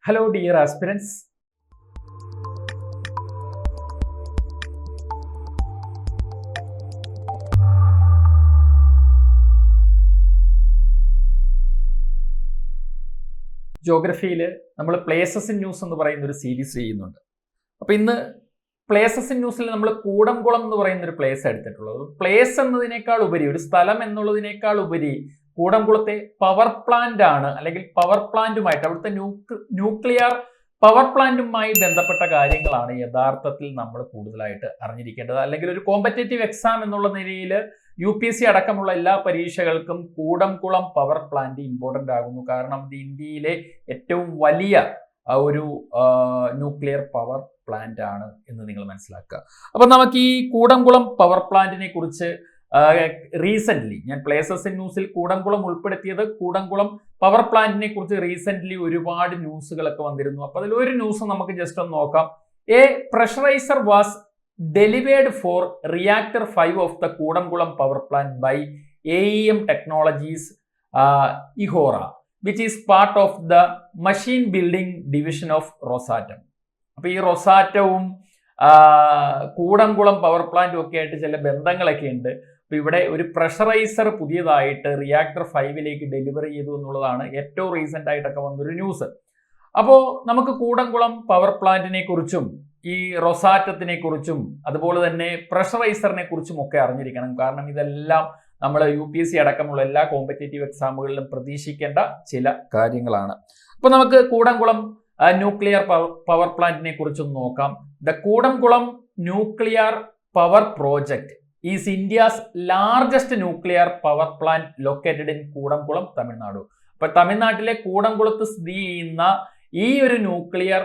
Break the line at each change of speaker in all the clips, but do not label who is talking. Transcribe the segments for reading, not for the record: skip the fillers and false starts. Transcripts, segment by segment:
Hello, dear aspirants. ജോഗ്രഫിയിൽ നമ്മൾ places in news എന്ന് പറയുന്ന ഒരു സീരീസ് ചെയ്യുന്നുണ്ട്. അപ്പോൾ ഇന്ന് പ്ലേസസ് ഇൻ ന്യൂസിൽ നമ്മൾ കൂടംകുളം എന്ന് പറയുന്ന ഒരു പ്ലേസ് എടുത്തിട്ടുള്ളത്. പ്ലേസ് എന്നതിനേക്കാൾ ഉപരി, ഒരു സ്ഥലം എന്നുള്ളതിനേക്കാൾ ഉപരി കൂടംകുളത്തെ പവർ പ്ലാന്റ് ആണ്, അല്ലെങ്കിൽ പവർ പ്ലാന്റുമായിട്ട്, അവിടുത്തെ ന്യൂക്ലിയർ പവർ പ്ലാന്റുമായി ബന്ധപ്പെട്ട കാര്യങ്ങളാണ് യഥാർത്ഥത്തിൽ നമ്മൾ കൂടുതലായിട്ട് അറിഞ്ഞിരിക്കേണ്ടത്. അല്ലെങ്കിൽ ഒരു കോമ്പറ്റേറ്റീവ് എക്സാം എന്നുള്ള നിലയിൽ UPSC അടക്കമുള്ള എല്ലാ പരീക്ഷകൾക്കും കൂടംകുളം പവർ പ്ലാന്റ് ഇമ്പോർട്ടൻ്റ് ആകുന്നു. കാരണം ഇത് ഇന്ത്യയിലെ ഏറ്റവും വലിയ ഒരു ന്യൂക്ലിയർ പവർ പ്ലാന്റ് ആണ് എന്ന് നിങ്ങൾ മനസ്സിലാക്കുക. അപ്പം നമുക്ക് ഈ കൂടംകുളം പവർ പ്ലാന്റിനെ കുറിച്ച് റീസെൻ്റ്ലി, ഞാൻ പ്ലേസസ് ഇൻ ന്യൂസിൽ കൂടംകുളം ഉൾപ്പെടുത്തിയത്, കൂടംകുളം പവർ പ്ലാന്റിനെ കുറിച്ച് റീസെൻ്റ്ലി ഒരുപാട് ന്യൂസുകളൊക്കെ വന്നിരുന്നു. അപ്പോൾ അതിലൊരു ന്യൂസ് നമുക്ക് ജസ്റ്റ് ഒന്ന് നോക്കാം. A pressuriser was delivered for reactor 5 of the Kudamkulam power plant by AEM Technologies Ihora, which is part of the machine building division of Rosatom. അപ്പോൾ ഈ റൊസാറ്റവും കൂടംകുളം പവർ പ്ലാന്റും ഒക്കെ ആയിട്ട് ചില ബന്ധങ്ങളൊക്കെ ഉണ്ട്. അപ്പോൾ ഇവിടെ ഒരു പ്രഷറൈസർ പുതിയതായിട്ട് റിയാക്ടർ 5ലേക്ക് ഡെലിവറി ചെയ്തു എന്നുള്ളതാണ് ഏറ്റവും റീസെൻ്റ് ആയിട്ടൊക്കെ വന്നൊരു ന്യൂസ്. അപ്പോൾ നമുക്ക് കൂടംകുളം പവർ പ്ലാന്റിനെ കുറിച്ചും ഈ റൊസാറ്റത്തിനെ കുറിച്ചും അതുപോലെ തന്നെ പ്രഷറൈസറിനെ കുറിച്ചും ഒക്കെ അറിഞ്ഞിരിക്കണം. കാരണം ഇതെല്ലാം നമ്മൾ UPSC അടക്കമുള്ള എല്ലാ കോമ്പറ്റേറ്റീവ് എക്സാമുകളിലും പ്രതീക്ഷിക്കേണ്ട ചില കാര്യങ്ങളാണ്. അപ്പോൾ നമുക്ക് കൂടംകുളം ന്യൂക്ലിയർ പവർ പ്ലാന്റിനെ കുറിച്ചും നോക്കാം. The Kudankulam nuclear power project is India's largest nuclear power plant located in Kudankulam, Tamil Nadu. അപ്പോൾ തമിഴ്നാട്ടിലെ കൂടംകുളത്ത് സ്ഥിതി ചെയ്യുന്ന ഈ ഒരു ന്യൂക്ലിയർ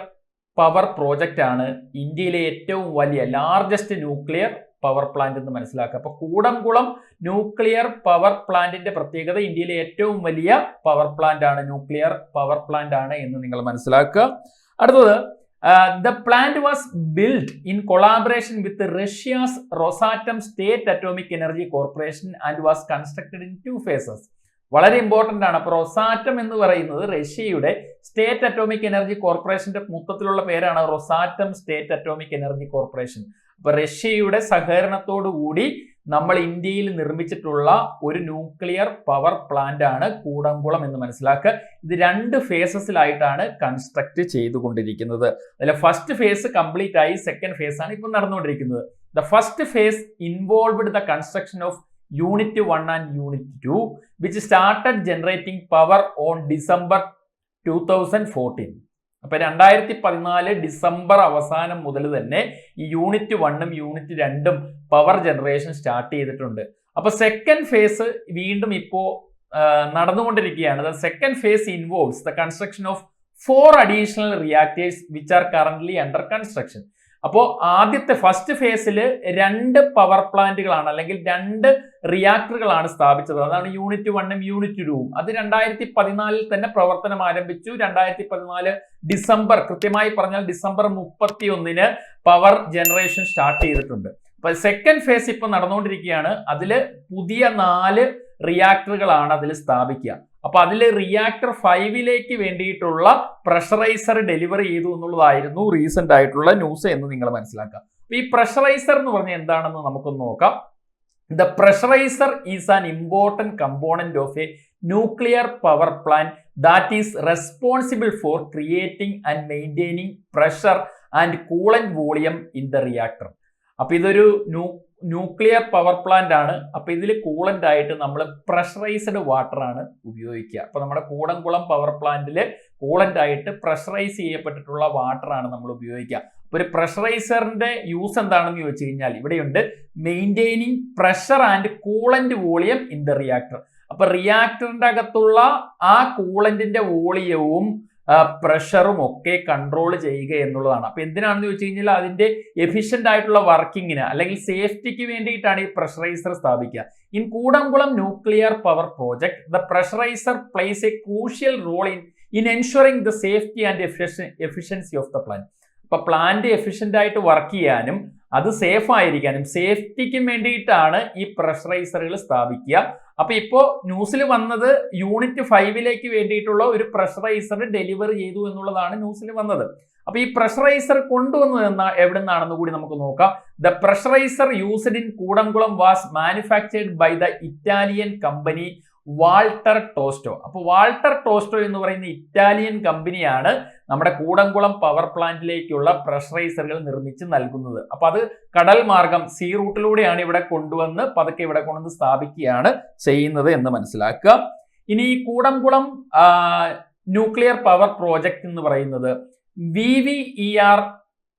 പവർ പ്രോജക്റ്റ് ആണ് ഇന്ത്യയിലെ ഏറ്റവും വലിയ ലാർജസ്റ്റ് ന്യൂക്ലിയർ പവർ പ്ലാന്റ് എന്ന് മനസ്സിലാക്കുക. അപ്പോൾ കൂടംകുളം ന്യൂക്ലിയർ പവർ പ്ലാന്റിന്റെ പ്രത്യേകത ഇന്ത്യയിലെ ഏറ്റവും വലിയ പവർ പ്ലാന്റ് ആണ്, ന്യൂക്ലിയർ പവർ പ്ലാന്റ് ആണ് എന്ന് നിങ്ങൾ മനസ്സിലാക്കുക. അടുത്തത്, the plant was build in collaboration with Russia's Rosatom state atomic energy corporation and was constructed in 2 phases. വളരെ ഇമ്പോർട്ടൻ്റ് ആണ്. അപ്പോൾ റൊസാറ്റം എന്ന് പറയുന്നത് റഷ്യയുടെ സ്റ്റേറ്റ് അറ്റോമിക് എനർജി കോർപ്പറേഷന്റെ മൊത്തത്തിലുള്ള പേരാണ് റൊസാറ്റം സ്റ്റേറ്റ് അറ്റോമിക് എനർജി കോർപ്പറേഷൻ. അപ്പോൾ റഷ്യയുടെ സഹകരണത്തോടു കൂടി നമ്മൾ ഇന്ത്യയിൽ നിർമ്മിച്ചിട്ടുള്ള ഒരു ന്യൂക്ലിയർ പവർ പ്ലാന്റ് ആണ് കൂടംകുളം എന്ന് മനസ്സിലാക്കുക. ഇത് 2 ഫേസസിലായിട്ടാണ് കൺസ്ട്രക്ട് ചെയ്തുകൊണ്ടിരിക്കുന്നത്. അതിൽ ഫസ്റ്റ് ഫേസ് കംപ്ലീറ്റ് ആയി, സെക്കൻഡ് ഫേസ് ആണ് ഇപ്പോൾ നടന്നുകൊണ്ടിരിക്കുന്നത്. The first phase involved the construction of Unit 1 and Unit 2, which started generating power on December 2014. അപ്പോൾ 2014 ഡിസംബർ അവസാനം മുതൽ തന്നെ ഈ Unit 1ഉം Unit 2ഉം പവർ ജനറേഷൻ സ്റ്റാർട്ട് ചെയ്തിട്ടുണ്ട്. അപ്പോൾ സെക്കൻഡ് ഫേസ് വീണ്ടും ഇപ്പോൾ നടന്നുകൊണ്ടിരിക്കുകയാണ്. The second phase involves the construction of 4 additional reactors which are currently under construction. അപ്പോൾ ആദ്യത്തെ ഫസ്റ്റ് ഫേസിൽ 2 പവർ പ്ലാന്റുകളാണ്, അല്ലെങ്കിൽ 2 റിയാക്ടറുകളാണ് സ്ഥാപിച്ചത്. അതാണ് Unit 1ഉം Unit 2ഉം. അത് 2014 തന്നെ പ്രവർത്തനം ആരംഭിച്ചു. 2014 ഡിസംബർ, കൃത്യമായി പറഞ്ഞാൽ ഡിസംബർ 31 പവർ ജനറേഷൻ സ്റ്റാർട്ട് ചെയ്തിട്ടുണ്ട്. അപ്പൊ സെക്കൻഡ് ഫേസ് ഇപ്പൊ നടന്നുകൊണ്ടിരിക്കുകയാണ്. അതിൽ പുതിയ 4 റിയാക്ടറുകളാണ് അതിൽ സ്ഥാപിക്കുക. അപ്പൊ അതിൽ റിയാക്ടർ 5ലേക്ക് വേണ്ടിയിട്ടുള്ള പ്രഷറൈസർ ഡെലിവറി ചെയ്തു എന്നുള്ളതായിരുന്നു റീസെന്റ് ആയിട്ടുള്ള ന്യൂസ് എന്ന് നിങ്ങൾ മനസ്സിലാക്കുക. ഈ പ്രഷറൈസർ എന്ന് പറഞ്ഞാൽ എന്താണെന്ന് നമുക്കൊന്ന് നോക്കാം. The pressuriser is an important component of a nuclear power plant that is responsible for creating and maintaining pressure and coolant volume in the reactor. അപ്പൊ ഇതൊരു ന്യൂക്ലിയർ പവർ പ്ലാന്റ് ആണ്. അപ്പൊ ഇതിൽ കൂളന്റ് ആയിട്ട് നമ്മൾ പ്രഷറൈസ്ഡ് വാട്ടർ ആണ് ഉപയോഗിക്കുക. അപ്പൊ നമ്മുടെ കൂടംകുളം പവർ പ്ലാന്റിൽ കൂളന്റ് ആയിട്ട് പ്രഷറൈസ് ചെയ്യപ്പെട്ടിട്ടുള്ള വാട്ടർ ആണ് നമ്മൾ ഉപയോഗിക്കുക. അപ്പൊ ഒരു പ്രഷറൈസറിന്റെ യൂസ് എന്താണെന്ന് ചോദിച്ചു കഴിഞ്ഞാൽ ഇവിടെയുണ്ട്, maintaining pressure and coolant volume in the reactor. അപ്പൊ റിയാക്ടറിന്റെ അകത്തുള്ള ആ കൂളന്റിന്റെ വോളിയവും പ്രഷറും ഒക്കെ കൺട്രോൾ ചെയ്യുക എന്നുള്ളതാണ്. അപ്പൊ എന്തിനാണെന്ന് ചോദിച്ചു കഴിഞ്ഞാൽ അതിന്റെ എഫിഷ്യന്റ് ആയിട്ടുള്ള വർക്കിങ്ങിന് അല്ലെങ്കിൽ സേഫ്റ്റിക്ക് വേണ്ടിയിട്ടാണ് ഈ പ്രഷറൈസർ സ്ഥാപിക്കുക. In Kudankulam nuclear power project the pressuriser plays a crucial role in ensuring the safety and efficiency of the plant. അപ്പൊ പ്ലാന്റ് എഫിഷ്യന്റ് ആയിട്ട് വർക്ക് ചെയ്യാനും അത് സേഫ് ആയിരിക്കാനും സേഫ്റ്റിക്കും വേണ്ടിയിട്ടാണ് ഈ പ്രഷറൈസറുകൾ സ്ഥാപിക്കുക. അപ്പൊ ഇപ്പോ ന്യൂസിൽ വന്നത് യൂണിറ്റ് 5 വേണ്ടിയിട്ടുള്ള ഒരു പ്രഷറൈസർ ഡെലിവറി ചെയ്തു എന്നുള്ളതാണ് ന്യൂസിൽ വന്നത്. അപ്പൊ ഈ പ്രഷറൈസർ കൊണ്ടുവന്നത് എവിടെ നിന്നാണെന്ന് കൂടി നമുക്ക് നോക്കാം. The pressuriser used in Kudankulam was manufactured by the Italian company Walter Tosto. അപ്പൊ വാൾട്ടർ ടോസ്റ്റോ എന്ന് പറയുന്ന ഇറ്റാലിയൻ കമ്പനിയാണ് നമ്മുടെ കൂടംകുളം പവർ പ്ലാന്റിലേക്കുള്ള പ്രഷറൈസറുകൾ നിർമ്മിച്ച് നൽകുന്നത്. അപ്പൊ അത് കടൽ മാർഗം സീ റൂട്ടിലൂടെയാണ് ഇവിടെ കൊണ്ടുവന്ന് പതുക്കെ ഇവിടെ കൊണ്ടുവന്ന് സ്ഥാപിക്കുകയാണ് ചെയ്യുന്നത് എന്ന് മനസ്സിലാക്കുക. ഇനി ഈ കൂടംകുളം ന്യൂക്ലിയർ പവർ പ്രോജക്റ്റ് എന്ന് പറയുന്നത് VVER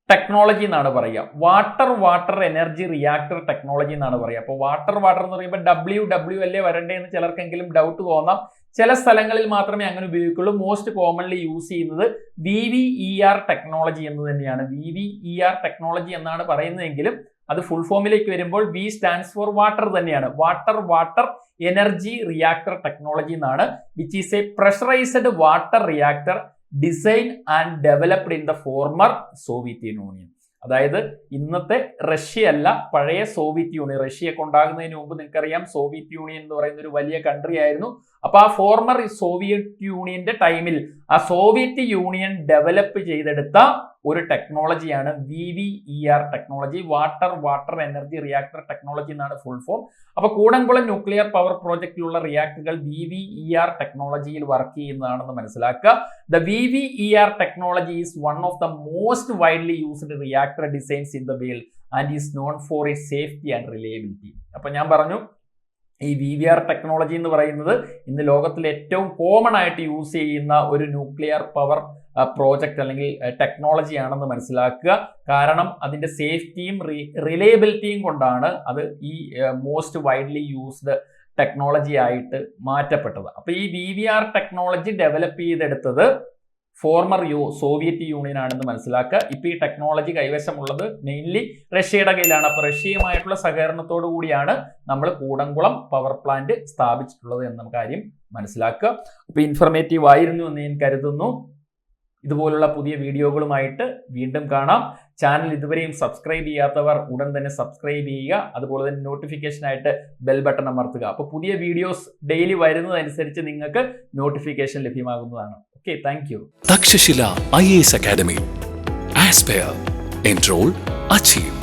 ടെക്നോളജി എന്നാണ് പറയുക. വാട്ടർ എനർജി റിയാക്ടർ ടെക്നോളജി എന്നാണ് പറയുക. അപ്പോൾ വാട്ടർ എന്ന് പറയുമ്പോൾ WW അല്ലേ വരണ്ടേ എന്ന് ചിലർക്കെങ്കിലും ഡൗട്ട് തോന്നാം. ചില സ്ഥലങ്ങളിൽ മാത്രമേ അങ്ങനെ ഉപയോഗിക്കുള്ളൂ. മോസ്റ്റ് കോമൺലി യൂസ് ചെയ്യുന്നത് VVER ടെക്നോളജി എന്ന് തന്നെയാണ്. VVER ടെക്നോളജി എന്നാണ് പറയുന്നതെങ്കിലും അത് ഫുൾ ഫോമിലേക്ക് വരുമ്പോൾ V സ്റ്റാൻഡ്സ് ഫോർ വാട്ടർ തന്നെയാണ്. വാട്ടർ എനർജി റിയാക്ടർ ടെക്നോളജി എന്നാണ്. Which is A pressurised water reactor design and developed in the former Soviet union. അതായത് ഇന്നത്തെ റഷ്യ അല്ല, പഴയ സോവിയറ്റ് യൂണിയൻ. റഷ്യയൊക്കെ ഉണ്ടാകുന്നതിന് മുമ്പ് നിങ്ങൾക്കറിയാം സോവിയറ്റ് യൂണിയൻ എന്ന് പറയുന്ന ഒരു വലിയ കൺട്രി ആയിരുന്നു. അപ്പൊ ആ ഫോർമർ സോവിയറ്റ് യൂണിയന്റെ ടൈമിൽ ആ സോവിയറ്റ് യൂണിയൻ ഡെവലപ്പ് ചെയ്തെടുത്ത ഒരു ടെക്നോളജിയാണ് VVER technology. Water energy reactor technology എന്നാണ് ഫുൾ ഫോം. അപ്പൊ കൂടംകുളം ന്യൂക്ലിയർ പവർ പ്രോജക്റ്റിലുള്ള റിയാക്ടറുകൾ VVER ടെക്നോളജിയിൽ വർക്ക് ചെയ്യുന്നതാണെന്ന് മനസ്സിലാക്കുക. The VVER technology is one of the most widely used reactor designs in the world and is known for it safety and reliability. അപ്പൊ ഞാൻ പറഞ്ഞു ഈ VVER technology എന്ന് പറയുന്നത് ഇന്ന് ലോകത്തിൽ ഏറ്റവും കോമൺ ആയിട്ട് യൂസ് ചെയ്യുന്ന ഒരു ന്യൂക്ലിയർ പവർ പ്രോജക്റ്റ് അല്ലെങ്കിൽ ടെക്നോളജി ആണെന്ന് മനസ്സിലാക്കുക. കാരണം അതിന്റെ സേഫ്റ്റിയും റിലയബിലിറ്റിയും കൊണ്ടാണ് അത് ഈ മോസ്റ്റ് വൈഡ്ലി യൂസ്ഡ് ടെക്നോളജി ആയിട്ട് മാറ്റപ്പെട്ടത്. അപ്പൊ ഈ VVER ടെക്നോളജി ഡെവലപ്പ് ചെയ്തെടുത്തത് ഫോർമർ സോവിയറ്റ് യൂണിയൻ ആണെന്ന് മനസ്സിലാക്കുക. ഇപ്പൊ ഈ ടെക്നോളജി കൈവശമുള്ളത് മെയിൻലി റഷ്യയുടെ കയ്യിലാണ്. അപ്പൊ റഷ്യയുമായിട്ടുള്ള സഹകരണത്തോടു കൂടിയാണ് നമ്മൾ കൂടംകുളം പവർ പ്ലാന്റ് സ്ഥാപിച്ചിട്ടുള്ളത് എന്ന കാര്യം മനസ്സിലാക്കുക. അപ്പൊ ഇൻഫർമേറ്റീവ് ആയിരുന്നു എന്ന് ഞാൻ കരുതുന്നു. ഇതുപോലുള്ള പുതിയ വീഡിയോകളുമായിട്ട് വീണ്ടും കാണാം. ചാനൽ ഇതുവരെയും സബ്സ്ക്രൈബ് ചെയ്യാത്തവർ ഉടൻ തന്നെ സബ്സ്ക്രൈബ് ചെയ്യുക. അതുപോലെ തന്നെ നോട്ടിഫിക്കേഷനായിട്ട് ബെൽ ബട്ടൺ അമർത്തുക. അപ്പോൾ പുതിയ വീഡിയോസ് ഡെയിലി വരുന്നതനുസരിച്ച് നിങ്ങൾക്ക് നോട്ടിഫിക്കേഷൻ ലഭ്യമാകുന്നതാണ്. Okay, thank you.
Takshashila IAS academy. Aspire, enroll, achieve.